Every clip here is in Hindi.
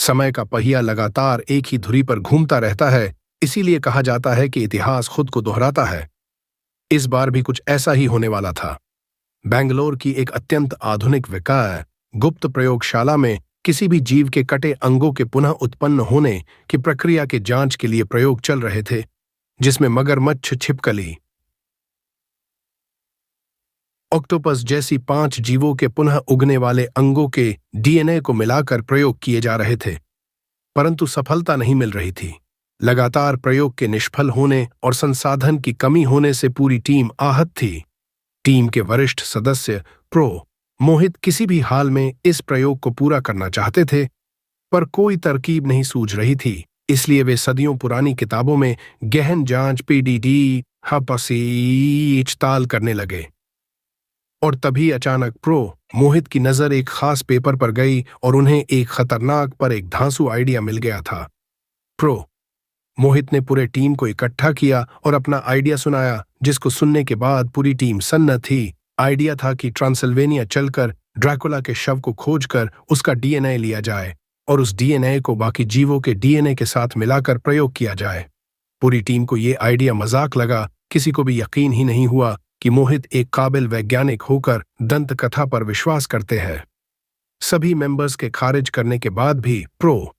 समय का पहिया लगातार एक ही धुरी पर घूमता रहता है, इसीलिए कहा जाता है कि इतिहास खुद को दोहराता है। इस बार भी कुछ ऐसा ही होने वाला था। बेंगलोर की एक अत्यंत आधुनिक विकय गुप्त प्रयोगशाला में किसी भी जीव के कटे अंगों के पुनः उत्पन्न होने की प्रक्रिया के जांच के लिए प्रयोग चल रहे थे, जिसमें मगरमच्छ, छिपकली, ऑक्टोपस जैसी 5 जीवों के पुनः उगने वाले अंगों के डीएनए को मिलाकर प्रयोग किए जा रहे थे, परंतु सफलता नहीं मिल रही थी। लगातार प्रयोग के निष्फल होने और संसाधन की कमी होने से पूरी टीम आहत थी। टीम के वरिष्ठ सदस्य प्रो मोहित किसी भी हाल में इस प्रयोग को पूरा करना चाहते थे, पर कोई तरकीब नहीं सूझ रही थी। इसलिए वे सदियों पुरानी किताबों में गहन जांच पीडीडी ताल करने लगे। और तभी अचानक प्रो मोहित की नजर एक खास पेपर पर गई और उन्हें एक खतरनाक पर एक धांसू आइडिया मिल गया था। प्रो मोहित ने पूरे टीम को इकट्ठा किया और अपना आइडिया सुनाया, जिसको सुनने के बाद पूरी टीम सन्न थी। आइडिया था कि ट्रांसिल्वेनिया चलकर ड्रैकुला के शव को खोजकर उसका डीएनए लिया जाए और उस डीएनए को बाकी जीवों के डीएनए के साथ मिलाकर प्रयोग किया जाए। पूरी टीम को ये आइडिया मजाक लगा। किसी को भी यकीन ही नहीं हुआ कि मोहित एक काबिल वैज्ञानिक होकर दंत कथा पर विश्वास करते हैं। सभी मेंबर्स के खारिज करने के बाद भी प्रो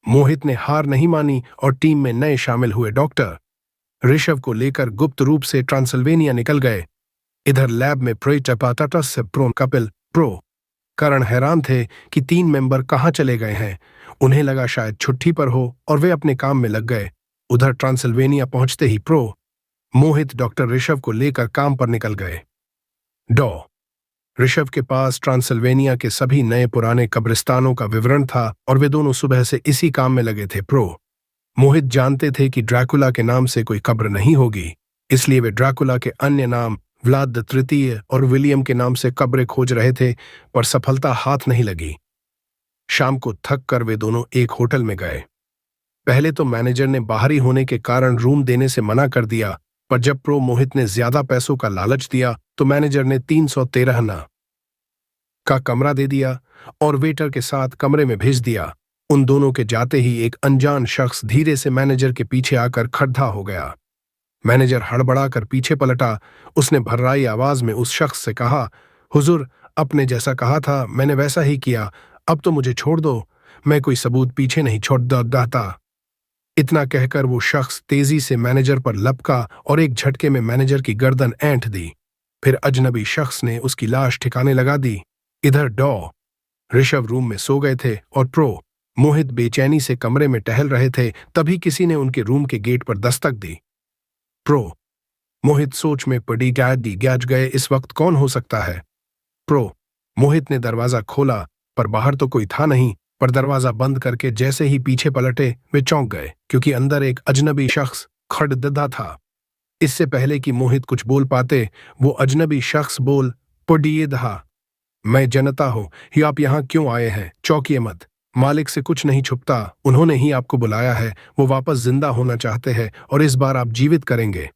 मोहित ने हार नहीं मानी और टीम में नए शामिल हुए डॉक्टर ऋषभ को लेकर गुप्त रूप से ट्रांसिल्वेनिया निकल गए। इधर लैब में प्रोटपाटाटस से प्रो कपिल प्रो करण हैरान थे कि 3 मेंबर कहाँ चले गए हैं। उन्हें लगा शायद छुट्टी पर हो और वे अपने काम में लग गए। उधर ट्रांसिल्वेनिया पहुंचते ही प्रो मोहित डॉक्टर ऋषभ को लेकर काम पर निकल गए। ऋषभ के पास ट्रांसिल्वेनिया के सभी नए पुराने कब्रिस्तानों का विवरण था और वे दोनों सुबह से इसी काम में लगे थे। प्रो मोहित जानते थे कि ड्रैकुला के नाम से कोई कब्र नहीं होगी, इसलिए वे ड्रैकुला के अन्य नाम व्लाद तृतीय और विलियम के नाम से कब्रें खोज रहे थे, पर सफलता हाथ नहीं लगी। शाम को थक कर वे दोनों एक होटल में गए। पहले तो मैनेजर ने बाहरी होने के कारण रूम देने से मना कर दिया, पर जब प्रो मोहित ने ज्यादा पैसों का लालच दिया तो मैनेजर ने 313 ना का कमरा दे दिया और वेटर के साथ कमरे में भेज दिया। उन दोनों के जाते ही एक अनजान शख्स धीरे से मैनेजर के पीछे आकर खड़ा हो गया। मैनेजर हड़बड़ाकर पीछे पलटा। उसने भर्राई आवाज में उस शख्स से कहा, हुजूर, आपने जैसा कहा था मैंने वैसा ही किया, अब तो मुझे छोड़ दो, मैं कोई सबूत पीछे नहीं छोड़ देता। इतना कहकर वो शख्स तेजी से मैनेजर पर लपका और एक झटके में मैनेजर की गर्दन ऐंठ दी। फिर अजनबी शख्स ने उसकी लाश ठिकाने लगा दी। इधर ऋषभ रूम में सो गए थे और प्रो मोहित बेचैनी से कमरे में टहल रहे थे। तभी किसी ने उनके रूम के गेट पर दस्तक दी। प्रो मोहित सोच में पड़ी, गैज गए, इस वक्त कौन हो सकता है। प्रो मोहित ने दरवाजा खोला, पर बाहर तो कोई था नहीं, पर दरवाजा बंद करके जैसे ही पीछे पलटे वे चौंक गए, क्योंकि अंदर एक अजनबी शख्स खड़ददा था। इससे पहले कि मोहित कुछ बोल पाते, वो अजनबी शख्स बोल पड़िए दहा, मैं जनता हूं, ही आप यहाँ क्यों आए हैं, चौंकिए मत, मालिक से कुछ नहीं छुपता, उन्होंने ही आपको बुलाया है, वो वापस जिंदा होना चाहते हैं और इस बार आप जीवित करेंगे।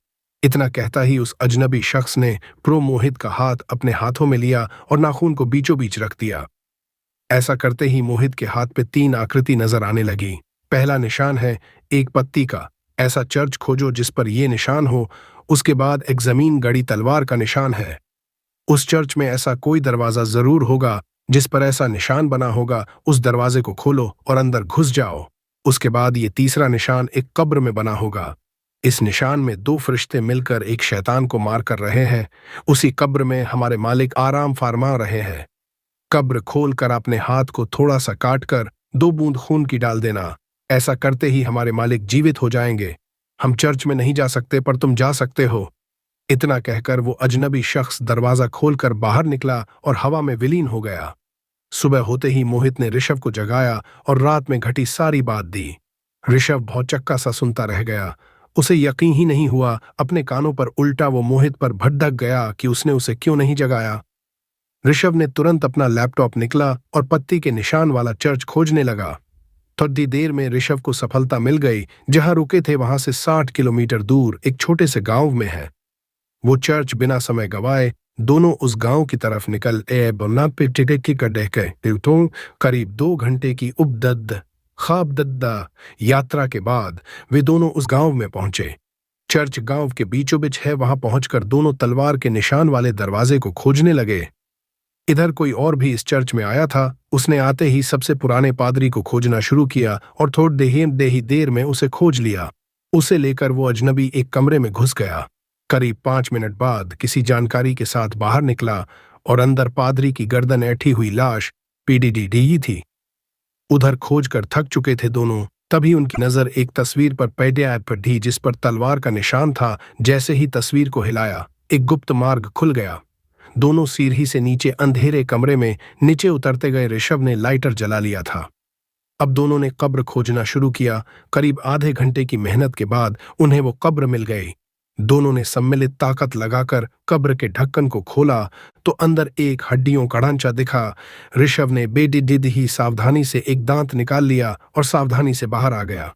इतना कहता ही उस अजनबी शख्स ने प्रो मोहित का हाथ अपने हाथों में लिया और नाखून को बीचों बीच रख दिया। ऐसा करते ही मोहित के हाथ पे 3 आकृति नजर आने लगी। पहला निशान है एक पत्ती का, ऐसा चर्च खोजो जिस पर यह निशान हो। उसके बाद एक जमीन गड़ी तलवार का निशान है। उस चर्च में ऐसा कोई दरवाजा जरूर होगा जिस पर ऐसा निशान बना होगा, उस दरवाजे को खोलो और अंदर घुस जाओ। उसके बाद ये तीसरा निशान एक कब्र में बना होगा। इस निशान में 2 फरिश्ते मिलकर एक शैतान को मार कर रहे हैं। उसी कब्र में हमारे मालिक आराम फरमा रहे हैं। कब्र खोलकर अपने हाथ को थोड़ा सा काटकर 2 बूंद खून की डाल देना। ऐसा करते ही हमारे मालिक जीवित हो जाएंगे। हम चर्च में नहीं जा सकते, पर तुम जा सकते हो। इतना कहकर वो अजनबी शख्स दरवाजा खोलकर बाहर निकला और हवा में विलीन हो गया। सुबह होते ही मोहित ने ऋषभ को जगाया और रात में घटी सारी बात दी। ऋषभ भौचक्का सा सुनता रह गया। उसे यकीन ही नहीं हुआ। अपने कानों पर उल्टा वो मोहित पर भड़क गया कि उसने उसे क्यों नहीं जगाया। ऋषभ ने तुरंत अपना लैपटॉप निकला और पत्ती के निशान वाला चर्च खोजने लगा। थोड़ी देर में ऋषभ को सफलता मिल गई। जहां रुके थे वहां से 60 किलोमीटर दूर एक छोटे से गांव में है। वो चर्च बिना समय गवाए दोनों उस गांव की तरफ निकल करीब 2 घंटे की उपदद ख्वाबदद्दा यात्रा के बाद वे दोनों उस गांव में पहुंचे। चर्च गांव के बीचों बीच है। वहां पहुंचकर दोनों तलवार के निशान वाले दरवाजे को खोजने लगे। इधर कोई और भी इस चर्च में आया था। उसने आते ही सबसे पुराने पादरी को खोजना शुरू किया और थोड़ी देर में उसे खोज लिया। उसे लेकर वो अजनबी एक कमरे में घुस गया। करीब 5 मिनट बाद किसी जानकारी के साथ बाहर निकला और अंदर पादरी की गर्दन ऐठी हुई लाश पीडीडी थी। उधर खोज कर थक चुके थे दोनों। तभी उनकी नजर एक तस्वीर पर पड़ी जिस पर तलवार का निशान था। जैसे ही तस्वीर को हिलाया एक गुप्त मार्ग खुल गया। दोनों सीढ़ी से नीचे अंधेरे कमरे में नीचे उतरते गए। ऋषभ ने लाइटर जला लिया था। अब दोनों ने कब्र खोजना शुरू किया। करीब आधे घंटे की मेहनत के बाद उन्हें वो कब्र मिल गई। दोनों ने सम्मिलित ताकत लगाकर कब्र के ढक्कन को खोला तो अंदर एक हड्डियों का ढांचा दिखा। ऋषभ ने बेडिड ही सावधानी से एक दांत निकाल लिया और सावधानी से बाहर आ गया।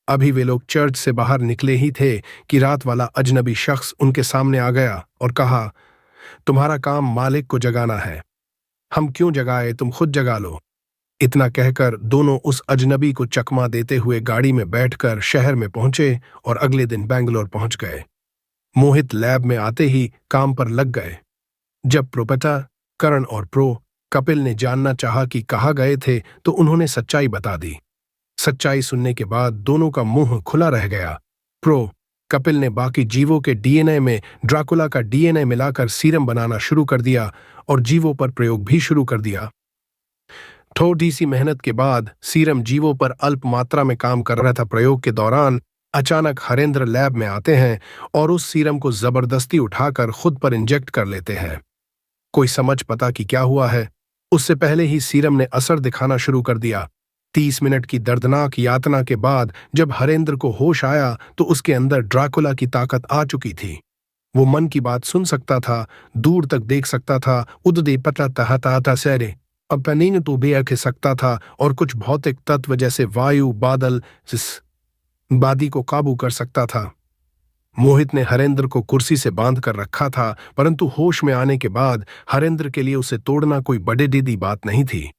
अभी वे लोग चर्च से बाहर निकले ही थे कि रात वाला अजनबी शख्स उनके सामने आ गया और कहा, तुम्हारा काम मालिक को जगाना है। हम क्यों जगाए, तुम खुद जगा लो। इतना कहकर दोनों उस अजनबी को चकमा देते हुए गाड़ी में बैठकर शहर में पहुंचे और अगले दिन बेंगलोर पहुंच गए। मोहित लैब में आते ही काम पर लग गए। जब प्रोपेटर करण और प्रो कपिल ने जानना चाहा कि कहाँ गए थे तो उन्होंने सच्चाई बता दी। सच्चाई सुनने के बाद दोनों का मुंह खुला रह गया। प्रो कपिल ने बाकी जीवों के डीएनए में ड्राकुला का डीएनए मिलाकर सीरम बनाना शुरू कर दिया और जीवों पर प्रयोग भी शुरू कर दिया। थोड़ी सी मेहनत के बाद सीरम जीवों पर अल्प मात्रा में काम कर रहा था। प्रयोग के दौरान अचानक हरेंद्र लैब में आते हैं और उस सीरम को जबरदस्ती उठाकर खुद पर इंजेक्ट कर लेते हैं। कोई समझ पता कि क्या हुआ है। उससे पहले ही सीरम ने असर दिखाना शुरू कर दिया। 30 मिनट की दर्दनाक यातना के बाद जब हरेंद्र को होश आया तो उसके अंदर ड्राकुला की ताकत आ चुकी थी। वो मन की बात सुन सकता था, दूर तक देख सकता था, उददे पता तहता सैरे अपनी तो बेअख सकता था और कुछ भौतिक तत्व जैसे वायु, बादल, बादी को काबू कर सकता था। मोहित ने हरेंद्र को कुर्सी से बांध कर रखा था, परंतु होश में आने के बाद हरेंद्र के लिए उसे तोड़ना कोई बड़े दीदी बात नहीं थी।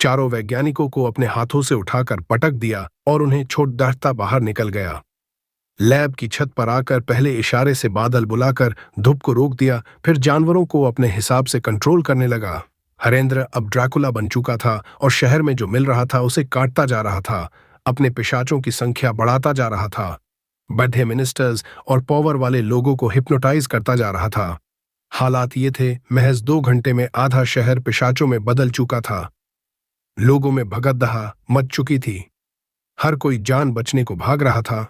चारों वैज्ञानिकों को अपने हाथों से उठाकर पटक दिया और उन्हें छोड़ दहता बाहर निकल गया। लैब की छत पर आकर पहले इशारे से बादल बुलाकर धूप को रोक दिया, फिर जानवरों को अपने हिसाब से कंट्रोल करने लगा। हरेंद्र अब ड्रैकुला बन चुका था और शहर में जो मिल रहा था उसे काटता जा रहा था। अपने पिशाचों की संख्या बढ़ाता जा रहा था। बड़े मिनिस्टर्स और पावर वाले लोगों को हिप्नोटाइज करता जा रहा था। हालात ये थे, महज 2 घंटे में आधा शहर पिशाचों में बदल चुका था। लोगों में भगदड़ मच चुकी थी। हर कोई जान बचने को भाग रहा था।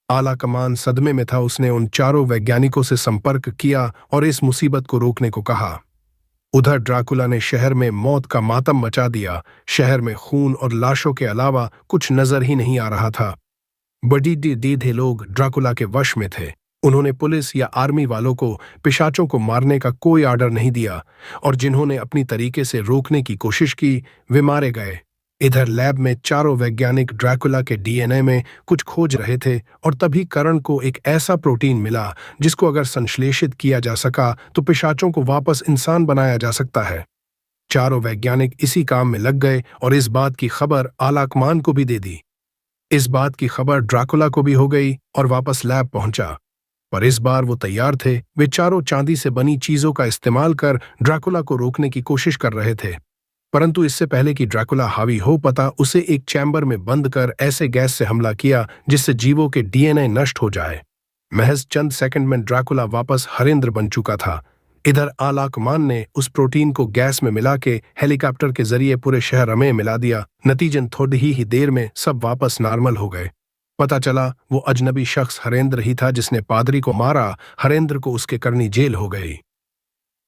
आला कमान सदमे में था। उसने उन चारों वैज्ञानिकों से संपर्क किया और इस मुसीबत को रोकने को कहा। उधर ड्राकुला ने शहर में मौत का मातम मचा दिया। शहर में खून और लाशों के अलावा कुछ नजर ही नहीं आ रहा था। बड़ी दीधे लोग ड्राकुला के वश में थे। उन्होंने पुलिस या आर्मी वालों को पिशाचों को मारने का कोई आर्डर नहीं दिया और जिन्होंने अपनी तरीके से रोकने की कोशिश की वे मारे गए। इधर लैब में चारों वैज्ञानिक ड्रैकुला के डीएनए में कुछ खोज रहे थे और तभी करण को एक ऐसा प्रोटीन मिला जिसको अगर संश्लेषित किया जा सका तो पिशाचों को वापस इंसान बनाया जा सकता है। चारों वैज्ञानिक इसी काम में लग गए और इस बात की खबर आलाकमान को भी दे दी। इस बात की खबर ड्रैकुला को भी हो गई और वापस लैब पहुंचा। पर इस बार वो तैयार थे। वे चारों चांदी से बनी चीजों का इस्तेमाल कर ड्रैकुला को रोकने की कोशिश कर रहे थे, परंतु इससे पहले कि ड्रैकुला हावी हो पाता उसे एक चैम्बर में बंद कर ऐसे गैस से हमला किया जिससे जीवों के डीएनए नष्ट हो जाए। महज चंद सेकंड में ड्रैकुला वापस हरेंद्र बन चुका था। इधर आलाकमान ने उस प्रोटीन को गैस में मिला के हेलीकॉप्टर के जरिए पूरे शहर में मिला दिया। नतीजन थोड़ी ही देर में सब वापस नॉर्मल हो गए। पता चला वो अजनबी शख्स हरेंद्र ही था जिसने पादरी को मारा। हरेंद्र को उसके करनी जेल हो गई।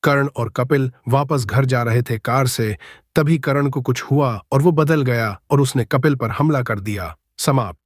कर्ण और कपिल वापस घर जा रहे थे कार से, तभी कर्ण को कुछ हुआ और वो बदल गया और उसने कपिल पर हमला कर दिया। समाप्त।